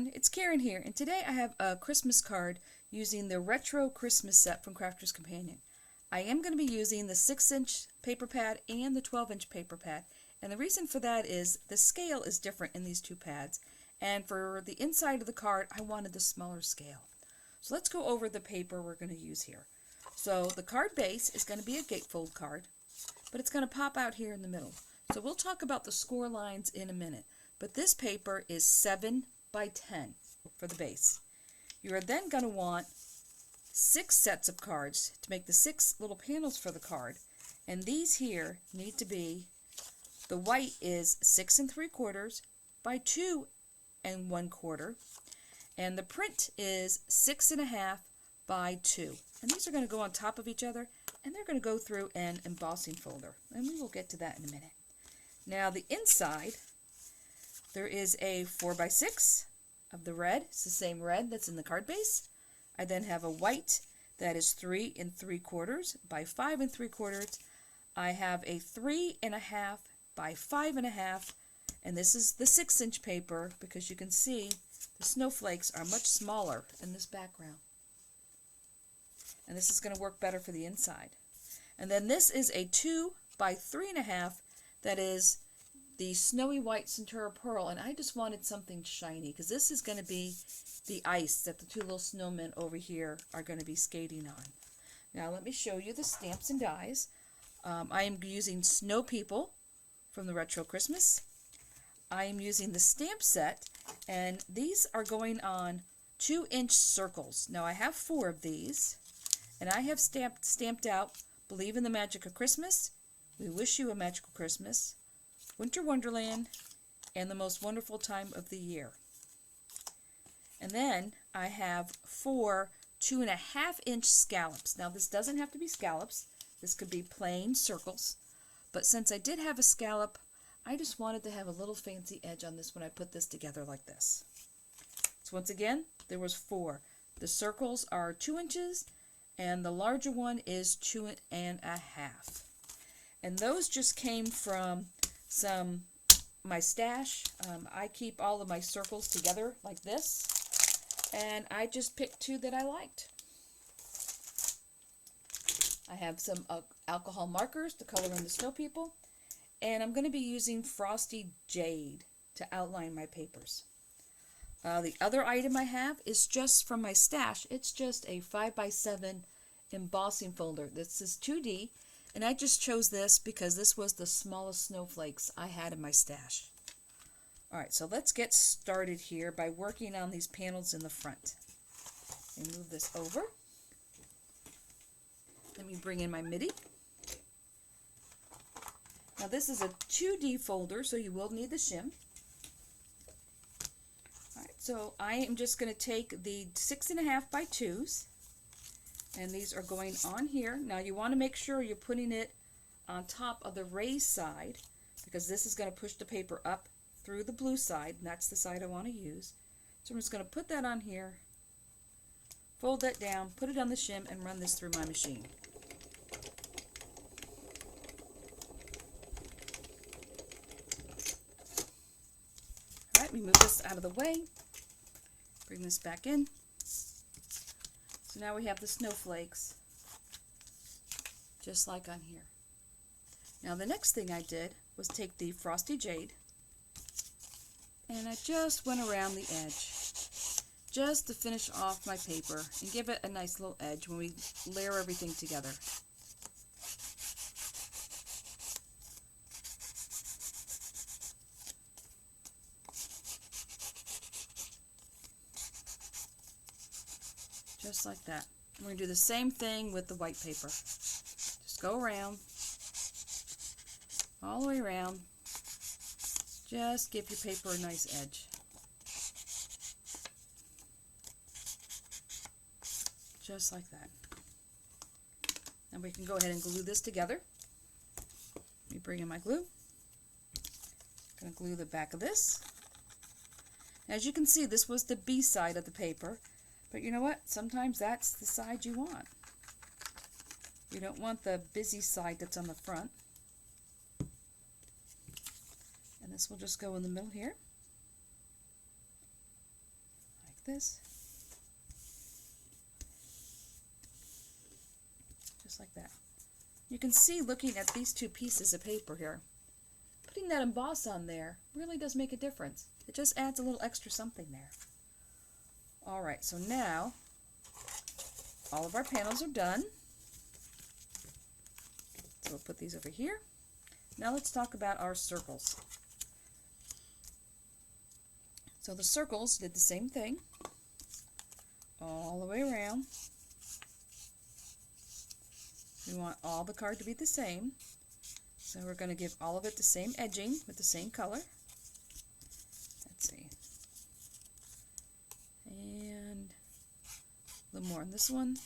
everyone, it's Karen here, and today I have a Christmas card using the Retro Christmas set from Crafter's Companion. I am going to be using the 6-inch paper pad and the 12-inch paper pad, and the reason for that is the scale is different in these two pads, and for the inside of the card I wanted the smaller scale. So let's go over the paper we're going to use here. So the card base is going to be a gatefold card, but it's going to pop out here in the middle. So we'll talk about the score lines in a minute. But this paper is 7 by 10 for the base. You are then going to want 6 sets of cards to make the 6 little panels for the card. And these here need to be, the white is 6 3/4 by 2 1/4. And the print is 6 1/2 by 2. And these are going to go on top of each other, and they're going to go through an embossing folder. And we will get to that in a minute. Now the inside, there is a 4 by 6 of the red. It's the same red that's in the card base. I then have a white that is 3 3/4 by 5 3/4. I have a 3 1/2 by 5 1/2, and this is the 6-inch paper because you can see the snowflakes are much smaller in this background. And this is going to work better for the inside. And then this is a 2 by 3 1/2 that is the snowy white Centura Pearl, and I just wanted something shiny because this is going to be the ice that the 2 little snowmen over here are going to be skating on. Now let me show you the stamps and dies. I am using Snow People from the Retro Christmas. I am using the stamp set, and these are going on 2-inch circles. Now I have 4 of these, and I have stamped out Believe in the Magic of Christmas, We Wish You a Magical Christmas, Winter Wonderland, and the Most Wonderful Time of the Year. And then I have 4 2.5-inch scallops. Now this doesn't have to be scallops. This could be plain circles. But since I did have a scallop, I just wanted to have a little fancy edge on this when I put this together like this. So once again, there was 4. The circles are 2 inches, and the larger one is 2.5. And those just came from my stash. I keep all of my circles together like this, and I just picked 2 that I liked. I have some alcohol markers to color in the Snow People, and I'm going to be using Frosty Jade to outline my papers. The other item I have is just from my stash. It's just a 5 by 7 embossing folder. This is 2D. And I just chose this because this was the smallest snowflakes I had in my stash. Alright, so let's get started here by working on these panels in the front. Let me move this over. Let me bring in my MIDI. Now this is a 2D folder, so you will need the shim. Alright, so I am just going to take the 6 1/2 by 2s. And these are going on here. Now you want to make sure you're putting it on top of the raised side, because this is going to push the paper up through the blue side, and that's the side I want to use. So I'm just going to put that on here, fold that down, put it on the shim, and run this through my machine. Alright, we move this out of the way, bring this back in. So now we have the snowflakes, just like on here. Now the next thing I did was take the Frosty Jade, and I just went around the edge, just to finish off my paper and give it a nice little edge when we layer everything together. Just like that. We're going to do the same thing with the white paper. Just go around, all the way around. Just give your paper a nice edge. Just like that. And we can go ahead and glue this together. Let me bring in my glue. I'm going to glue the back of this. As you can see, this was the B side of the paper. But you know what? Sometimes that's the side you want. You don't want the busy side that's on the front. And this will just go in the middle here. this. Just like that. You can see, looking at these two pieces of paper here, putting that emboss on there really does make a difference. It just adds a little extra something there. Alright, so now all of our panels are done. So we'll put these over here. Now let's talk about our circles. So the circles did the same thing all the way around. We want all the card to be the same. So we're going to give all of it the same edging with the same color. Let's see. And a little more on this one.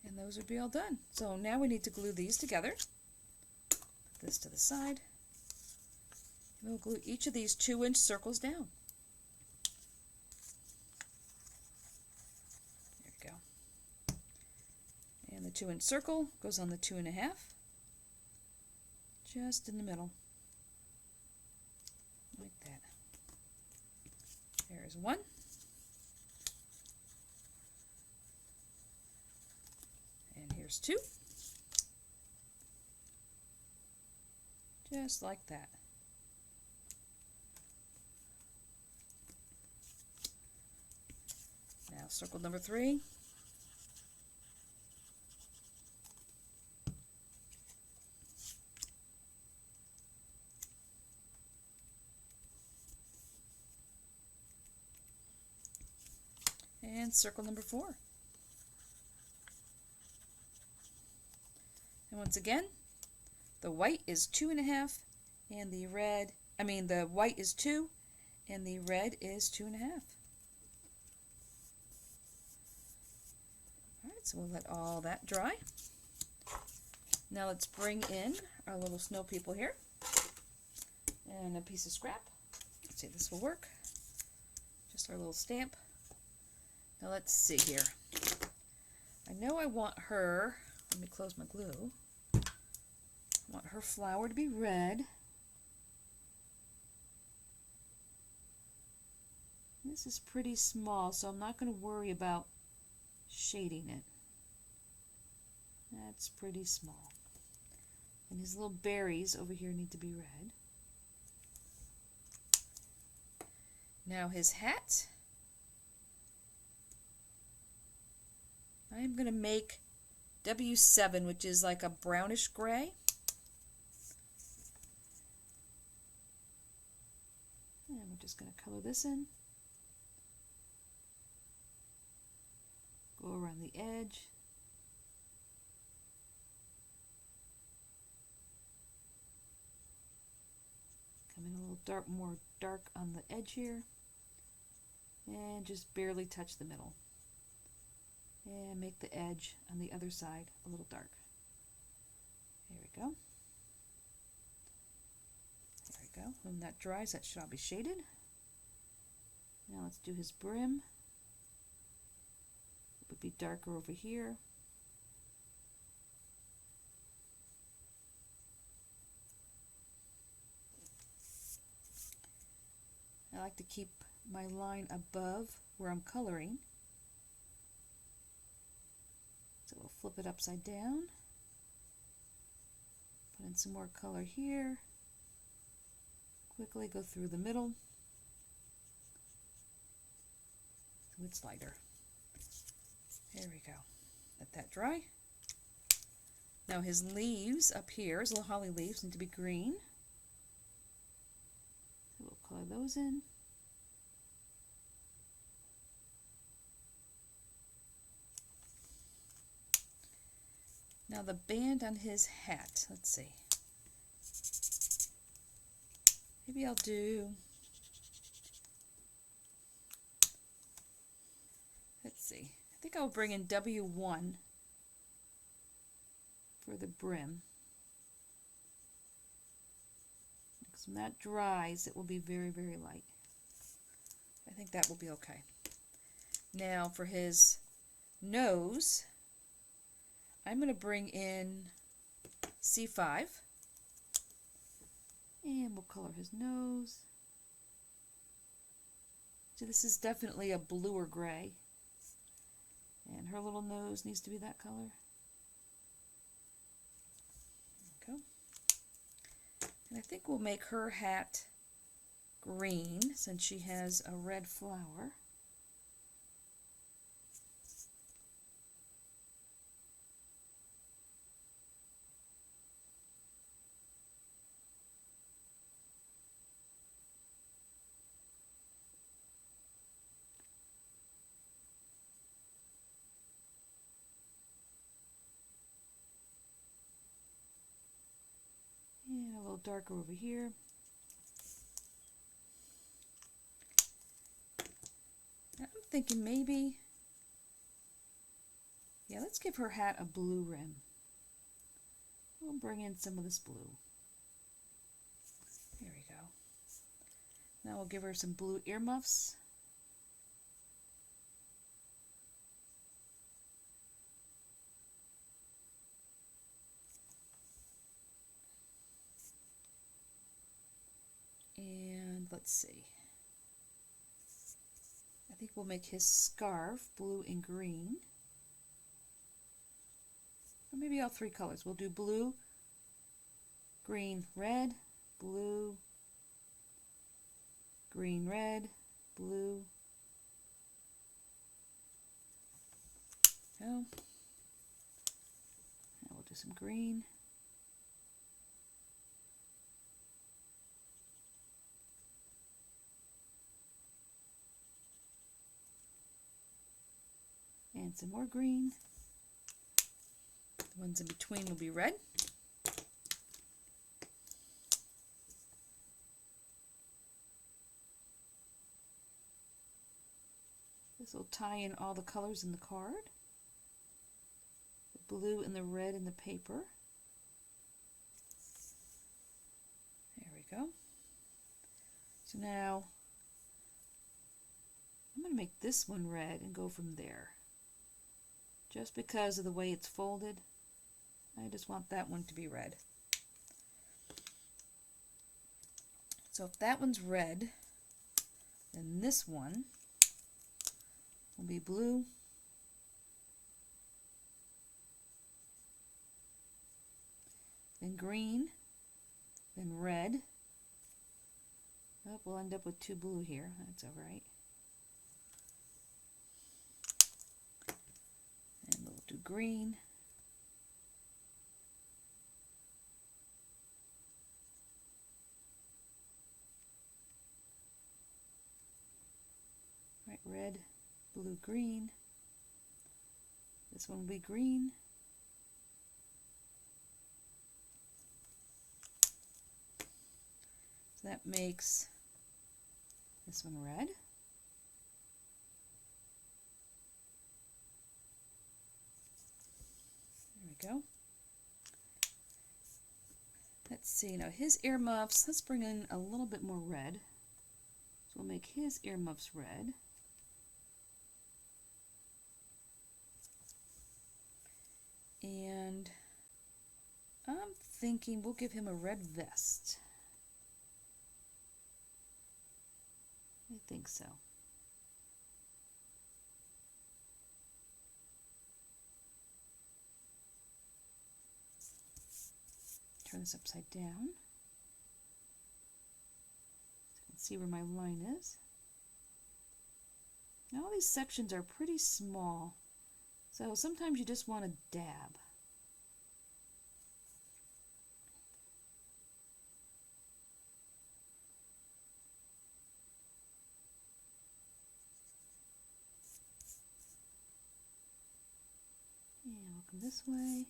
And those would be all done. So now we need to glue these together. Put this to the side. And we'll glue each of these 2-inch circles down. There we go. And the 2-inch circle goes on the 2.5, just in the middle, like that. There's one. And here's 2. Just like that. Now circle number 3. And circle number 4. And once again, the white is 2.5 and the the white is 2 and the red is 2.5. Alright, so we'll let all that dry. Now let's bring in our little snow people here and a piece of scrap. Let's see if this will work. Just our little stamp. Now let's see here. I know I want her, let me close my glue. I want her flower to be red. This is pretty small, so I'm not going to worry about shading it. That's pretty small. And his little berries over here need to be red. Now his hat. I'm going to make W7, which is like a brownish gray. And we're just going to color this in. Go around the edge. Come in a little more dark on the edge here. And just barely touch the middle. And make the edge on the other side a little dark. There we go. There we go. When that dries, that should all be shaded. Now let's do his brim. It would be darker over here. I like to keep my line above where I'm coloring. So we'll flip it upside down, put in some more color here, quickly go through the middle so it's lighter. There we go. Let that dry. Now his leaves up here, his little holly leaves, need to be green. So we'll color those in. Now the band on his hat, let's see. Maybe I'll do, let's see. I think I'll bring in W1 for the brim. Because when that dries, it will be very, very light. I think that will be okay. Now for his nose, I'm going to bring in C5. And we'll color his nose. So this is definitely a bluer gray. And her little nose needs to be that color. There we go. And I think we'll make her hat green since she has a red flower. And a little darker over here. I'm thinking maybe, yeah, let's give her hat a blue rim. We'll bring in some of this blue. There we go. Now we'll give her some blue earmuffs. And let's see. I think we'll make his scarf blue and green. Or maybe all three colors. We'll do blue, green, red, blue, green, red, blue. Go. Now we'll do some green. And some more green. The ones in between will be red. This will tie in all the colors in the card. The blue and the red in the paper. There we go. So now I'm going to make this one red and go from there. Just because of the way it's folded, I just want that one to be red. So if that one's red, then this one will be blue, then green, then red. Oh, we'll end up with two blue here. That's all right. And we'll do green. Right, red, blue, green. This one will be green. So that makes this one red. There we go. Let's see, now his earmuffs, let's bring in a little bit more red. So we'll make his earmuffs red. And I'm thinking we'll give him a red vest. I think so. Turn this upside down so I can see where my line is. Now all these sections are pretty small, so sometimes you just want to dab. And we'll come this way.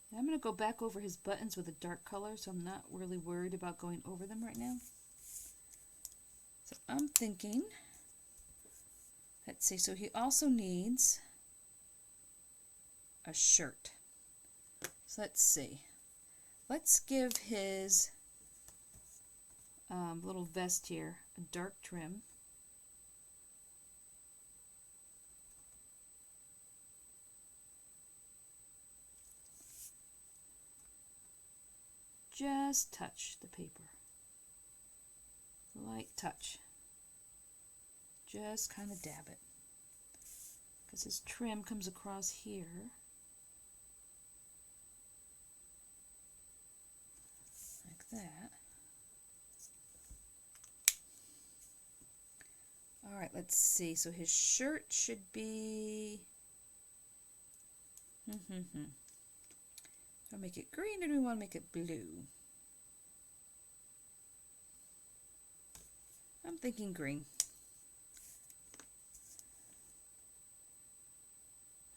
And I'm going to go back over his buttons with a dark color, so I'm not really worried about going over them right now. So I'm thinking, let's see, so he also needs a shirt. So let's see. Let's give his little vest here a dark trim. just touch the paper. Light touch. Just kind of dab it. Because his trim comes across here. Like that. Alright, let's see. So his shirt should be... Do I make it green or do we want to make it blue? I'm thinking green.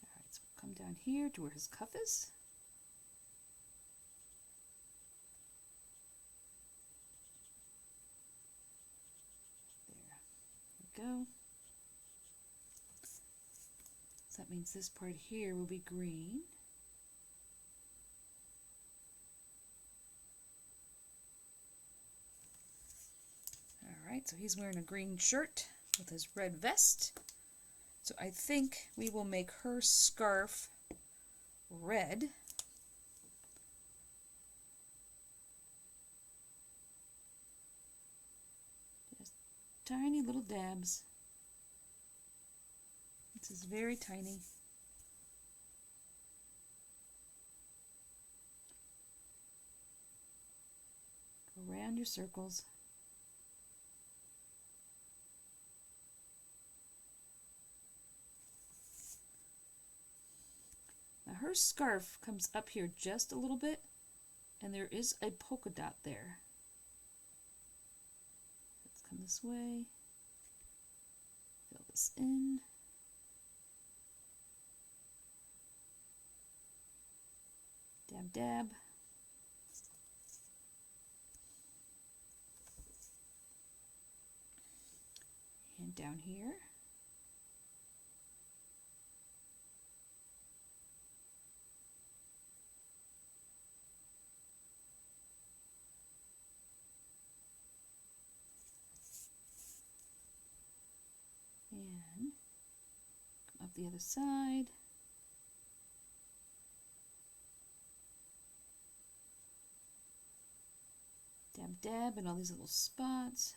Alright, so we'll come down here to where his cuff is. There we go. So that means this part here will be green. Alright, so he's wearing a green shirt with his red vest. So I think we will make her scarf red. Just tiny little dabs. This is very tiny. Go around your circles. Now her scarf comes up here just a little bit, and there is a polka dot there. Let's come this way. Fill this in. Dab, dab. And down here. And come up the other side. Dab, dab in all these little spots.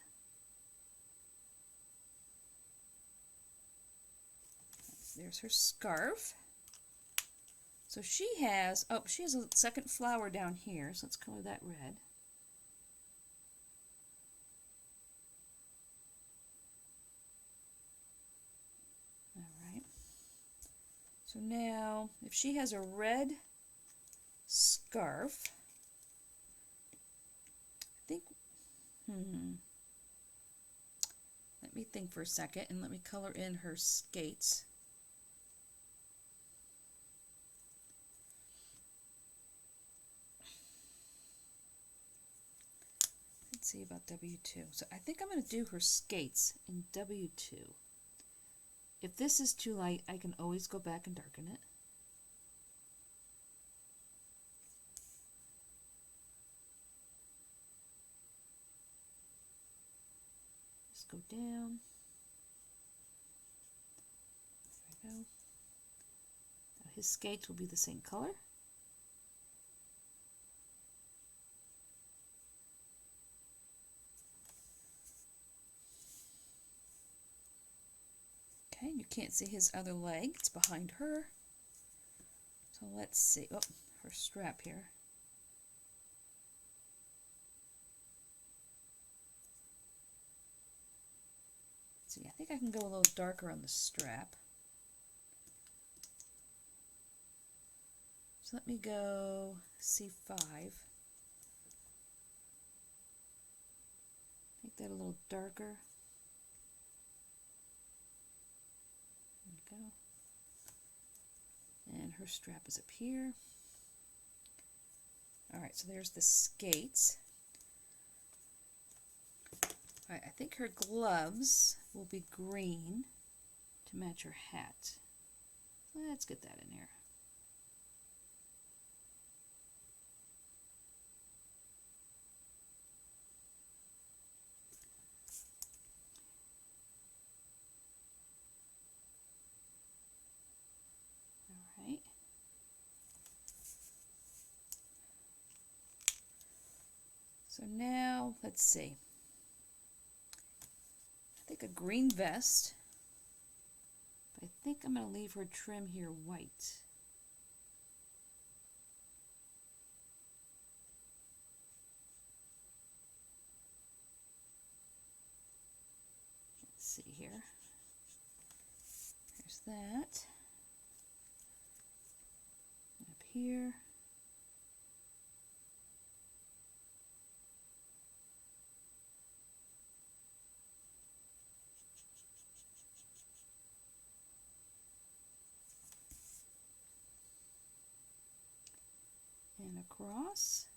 There's her scarf. So she has a second flower down here, so let's color that red. Alright. So now, if she has a red scarf, I think, let me think for a second and let me color in her skates. Let's see about W2. So I think I'm going to do her skates in W2. If this is too light, I can always go back and darken it. Just go down. There we go. Now his skates will be the same color. Okay, you can't see his other leg. It's behind her. So let's see. Oh, her strap here. See, I think I can go a little darker on the strap. So let me go C5. Make that a little darker. There we go. And her strap is up here. Alright, so there's the skates. Alright, I think her gloves will be green to match her hat. Let's get that in here. So now, let's see. I think a green vest. But I think I'm going to leave her trim here white. Let's see here. There's that. Up here. And across.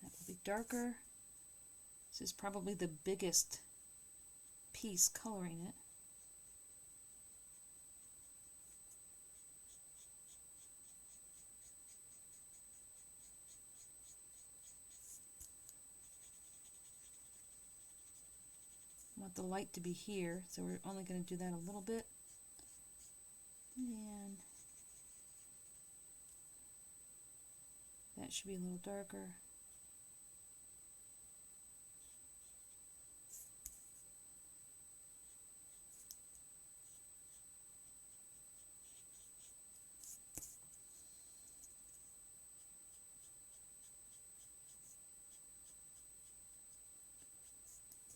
That will be darker. This is probably the biggest piece coloring it. I want the light to be here, so we're only going to do that a little bit. And that should be a little darker.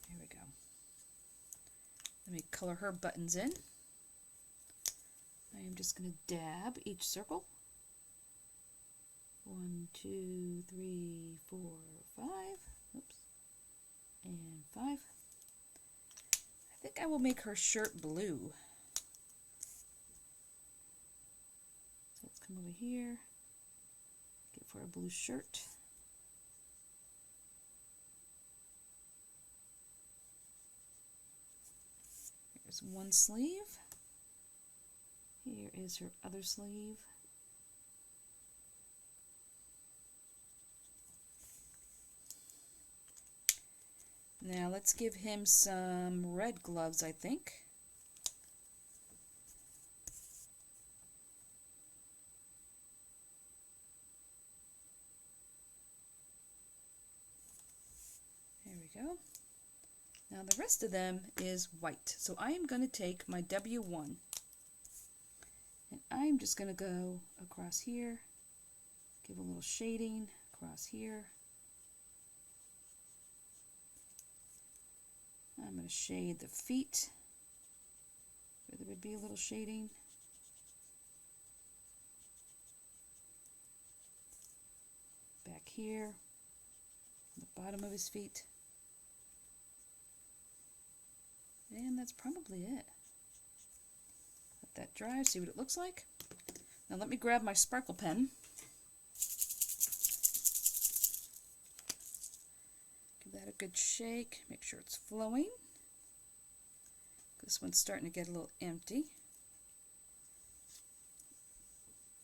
There we go. Let me color her buttons in. I am just going to dab each circle. 1, 2, 3, 4, 5. Oops. And 5. I think I will make her shirt blue. So let's come over here. Give her a blue shirt. Here's one sleeve. Here is her other sleeve. Now let's give him some red gloves, I think. There we go. Now the rest of them is white. So I am going to take my W1 and I'm just going to go across here, give a little shading across here. I'm going to shade the feet where there would be a little shading. Back here, on the bottom of his feet. And that's probably it. Let that dry, see what it looks like. Now let me grab my sparkle pen. Give that a good shake, make sure it's flowing. This one's starting to get a little empty.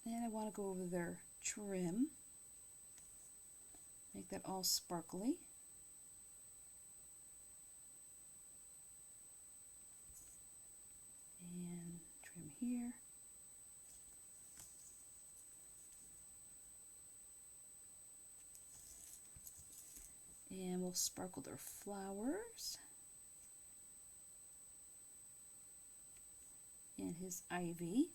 And I want to go over their trim. Make that all sparkly. And trim here. And we'll sparkle their flowers. And his ivy.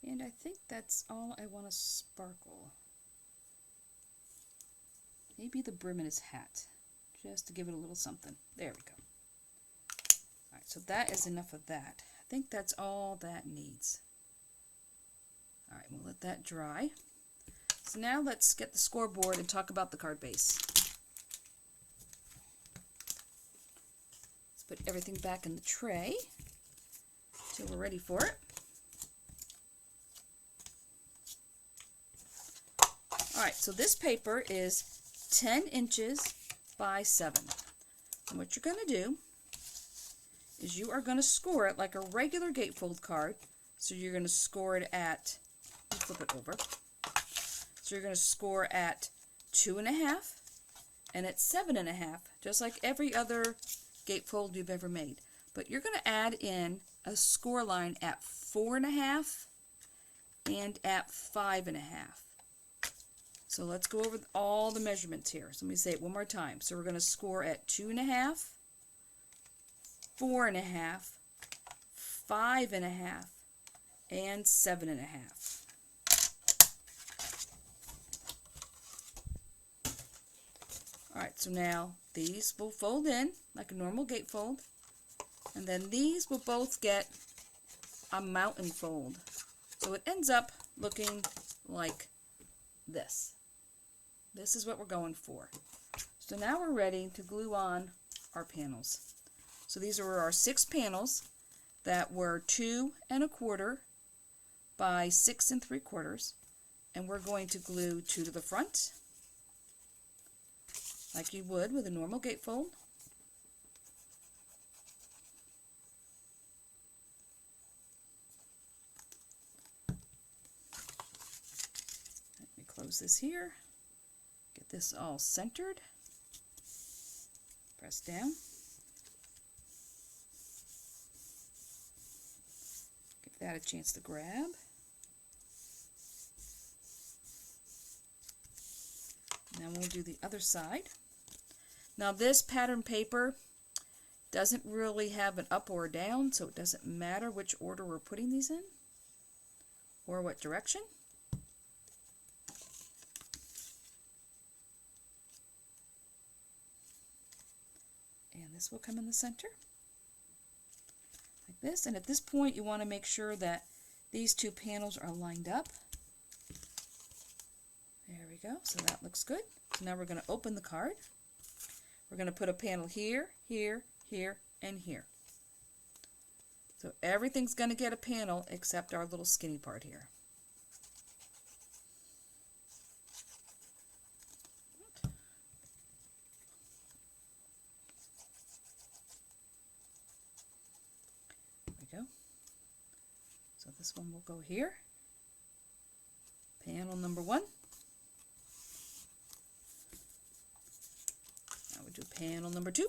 And I think that's all I want to sparkle. Maybe the brim in his hat, just to give it a little something. There we go. Alright, so that is enough of that. I think that's all that needs. Alright, we'll let that dry. So now let's get the scoreboard and talk about the card base. Let's put everything back in the tray until we're ready for it. Alright, so this paper is 10 inches by 7. And what you're going to do is you are going to score it like a regular gatefold card. So you're going to score it at, flip it over. So you're going to score at 2.5 and it's 7.5, just like every other gatefold you've ever made. But you're going to add in a score line at 4.5 and at 5.5. So let's go over all the measurements here. So let me say it one more time. So we're going to score at 2.5, 4.5, 5.5, and 7.5. Alright, so now these will fold in like a normal gatefold, and then these will both get a mountain fold. So it ends up looking like this. This is what we're going for. So now we're ready to glue on our panels. So these are our 6 panels that were 2 1/4 by 6 3/4, and we're going to glue 2 to the front, like you would with a normal gatefold. Let me close this here. Get this all centered. Press down. Give that a chance to grab. Now we'll do the other side. Now this pattern paper doesn't really have an up or a down, so it doesn't matter which order we're putting these in or what direction. And this will come in the center like this. And at this point you want to make sure that these 2 panels are lined up. There we go. So that looks good. So now we're going to open the card. We're going to put a panel here, here, here, and here. So everything's going to get a panel except our little skinny part here. There we go. So this one will go here. Panel number 1. Now we do panel number 2.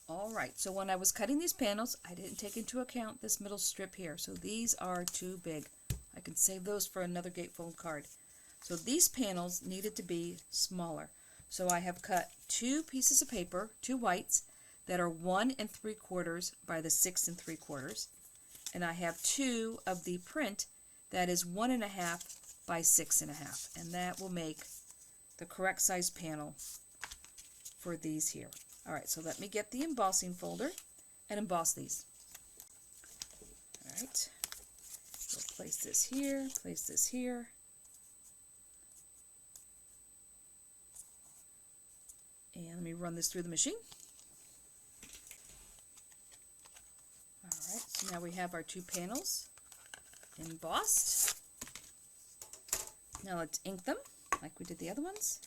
Alright, so when I was cutting these panels, I didn't take into account this middle strip here. So these are too big. I can save those for another gatefold card. So these panels needed to be smaller. So I have cut 2 pieces of paper, 2 whites, that are 1 3/4 by the 6 3/4. And I have 2 of the print that is 1 1/2 by 6 1/2. And that will make the correct size panel for these here. Alright, so let me get the embossing folder and emboss these. Alright, we'll place this here, place this here. And let me run this through the machine. Alright, so now we have our 2 panels embossed. Now let's ink them like we did the other ones.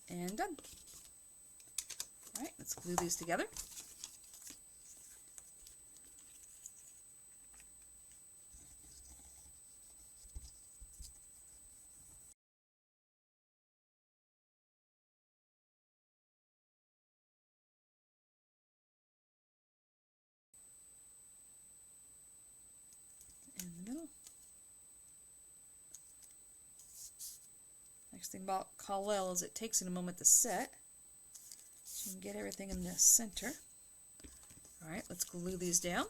And done. Alright, let's glue these together. In the middle. Next thing about Callel is it takes it a moment to set. So you can get everything in the center. Alright, let's glue these down.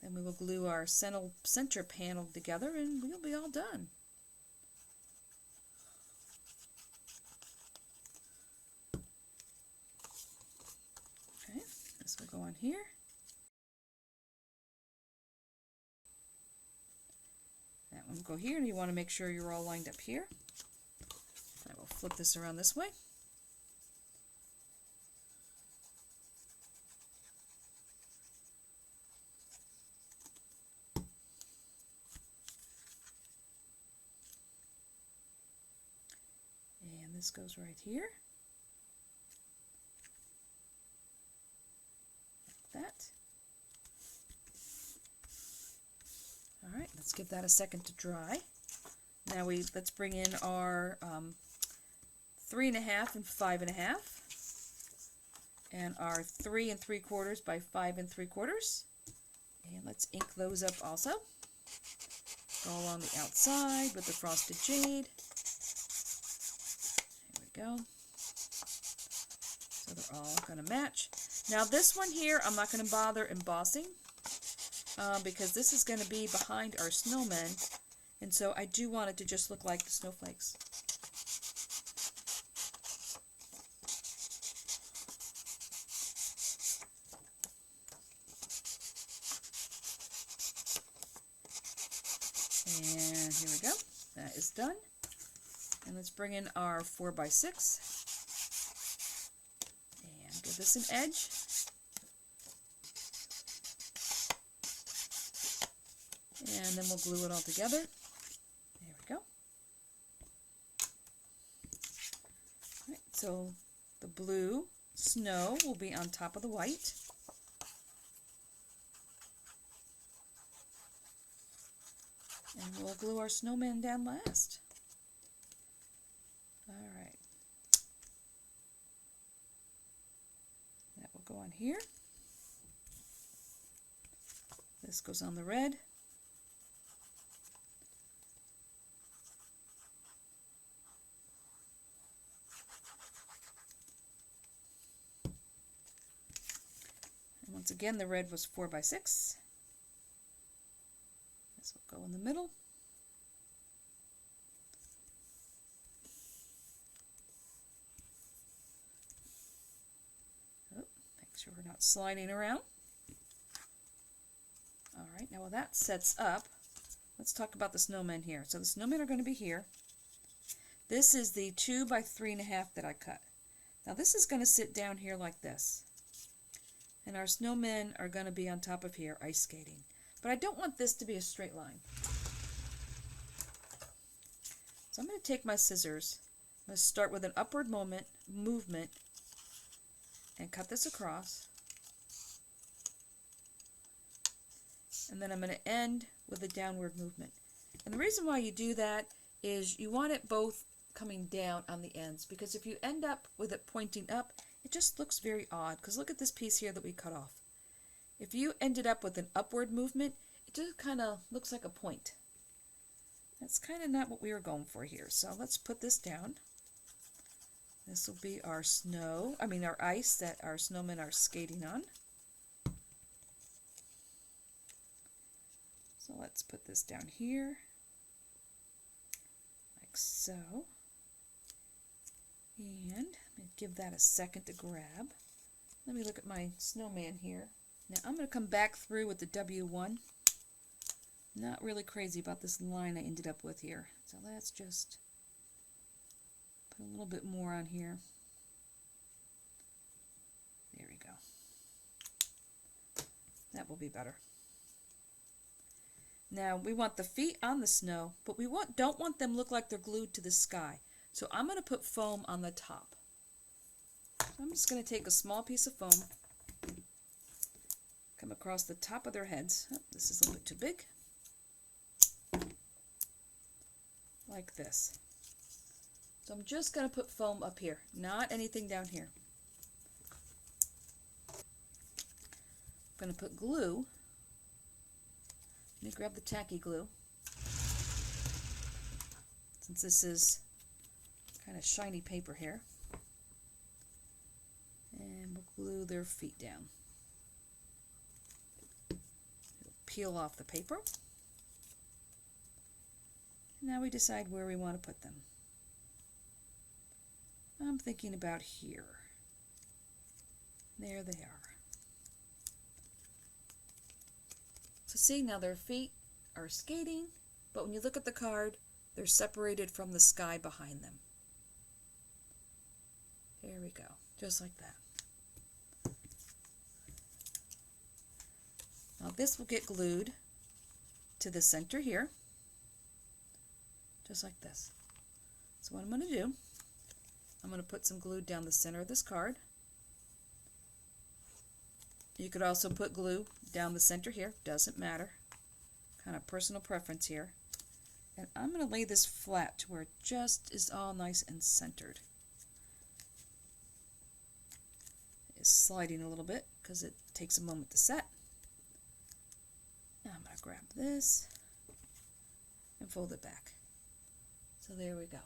Then we will glue our center panel together and we'll be all done. go on here. That one will go here, and you want to make sure you're all lined up here. I will flip this around this way. And this goes right here. Like that. All right, let's give that a second to dry. Now let's bring in our 3.5 and 5.5, and our 3 3/4 by 5 3/4, and let's ink those up also. Go along the outside with the frosted jade. There we go. So they're all going to match. Now this one here, I'm not going to bother embossing because this is going to be behind our snowmen, and so I do want it to just look like the snowflakes. And here we go. That is done. And let's bring in our 4x6 and give this an edge. And then we'll glue it all together. There we go. All right, so the blue snow will be on top of the white. And we'll glue our snowman down last. All right. That will go on here. This goes on the red. And once again, the red was 4x6. This will go in the middle. Oh, make sure we're not sliding around. All right, now while that sets up, let's talk about the snowmen here. So the snowmen are going to be here. This is the 2 by 3.5 that I cut. Now this is going to sit down here like this. And our snowmen are going to be on top of here ice skating. But I don't want this to be a straight line. So I'm going to take my scissors. I'm going to start with an upward movement and cut this across. And then I'm going to end with a downward movement. And the reason why you do that is you want it both coming down on the ends, because if you end up with it pointing up, it just looks very odd, because look at this piece here that we cut off. If you ended up with an upward movement, it just kind of looks like a point. That's kind of not what we were going for here. So let's put this down. This will be our our ice that our snowmen are skating on. So let's put this down here, like so. And give that a second to grab. Let me look at my snowman here. Now I'm going to come back through with the W1. Not really crazy about this line I ended up with here. So let's just put a little bit more on here. There we go. That will be better. Now we want the feet on the snow, but we don't want them look like they're glued to the sky. So I'm going to put foam on the top. So I'm just going to take a small piece of foam, come across the top of their heads. Oh, this is a little bit too big. Like this. So I'm just going to put foam up here, not anything down here. I'm going to put glue. Let me grab the tacky glue. Since this is kind of shiny paper here. And we'll glue their feet down. It'll peel off the paper. Now we decide where we want to put them. I'm thinking about here. There they are. So see, now their feet are skating, but when you look at the card, they're separated from the sky behind them. There we go, just like that. Now this will get glued to the center here, just like this. So what I'm going to do, I'm going to put some glue down the center of this card. You could also put glue down the center here, doesn't matter. Kind of personal preference here. And I'm going to lay this flat to where it just is all nice and centered. It's sliding a little bit because it takes a moment to set. Now I'm going to grab this and fold it back. So there we go.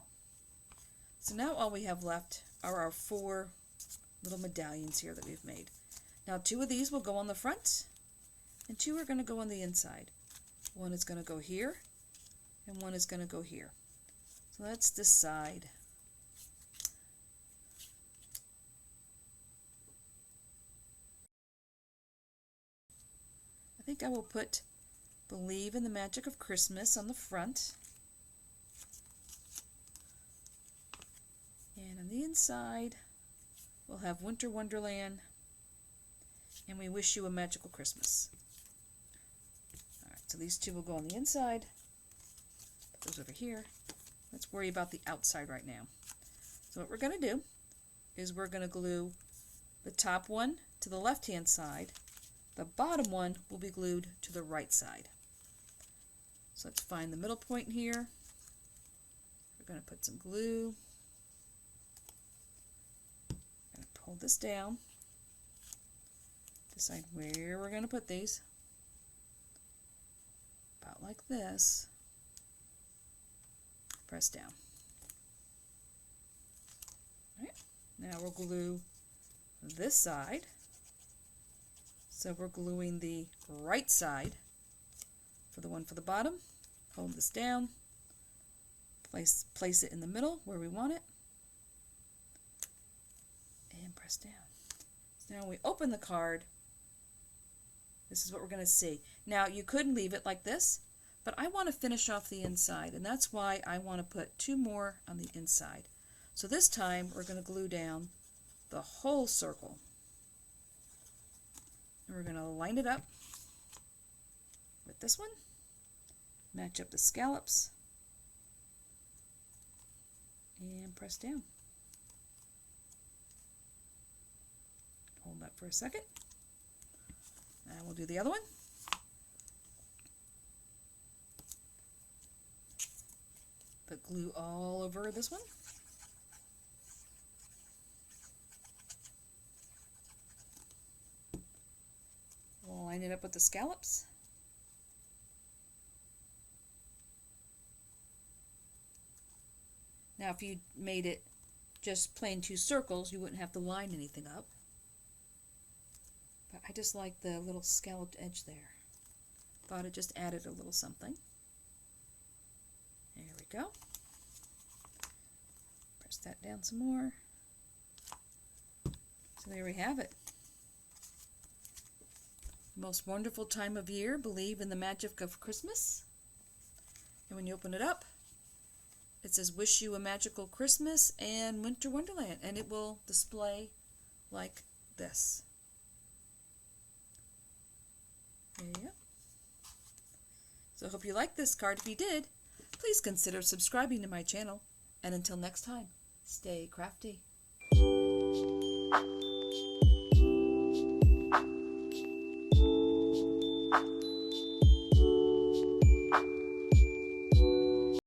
So now all we have left are our 4 little medallions here that we've made. Now 2 of these will go on the front and 2 are going to go on the inside. One is going to go here and one is going to go here. So let's decide. I think I will put Believe in the Magic of Christmas on the front. And on the inside, we'll have Winter Wonderland and We Wish You a Magical Christmas. Alright, so these 2 will go on the inside. Put those over here. Let's worry about the outside right now. So what we're going to do is we're going to glue the top one to the left-hand side. The bottom one will be glued to the right side. So let's find the middle point here. We're going to put some glue. We're going to pull this down. Decide where we're going to put these. About like this. Press down. All right. Now we'll glue this side. So we're gluing the right side for the one for the bottom. Hold this down. Place it in the middle where we want it. And press down. So now when we open the card, this is what we're going to see. Now you could leave it like this, but I want to finish off the inside, and that's why I want to put 2 more on the inside. So this time we're going to glue down the whole circle. And we're going to line it up with this one, match up the scallops, and press down. Hold that for a second. Now we'll do the other one. Put glue all over this one. We'll line it up with the scallops. Now if you made it just plain 2 circles, you wouldn't have to line anything up. But I just like the little scalloped edge there. Thought it just added a little something. There we go. Press that down some more. So there we have it. Most wonderful time of year, believe in the magic of Christmas. And when you open it up, it says Wish You a Magical Christmas and Winter Wonderland, and it will display like this. There you go. So I hope you liked this card. If you did, please consider subscribing to my channel. And until next time, stay crafty.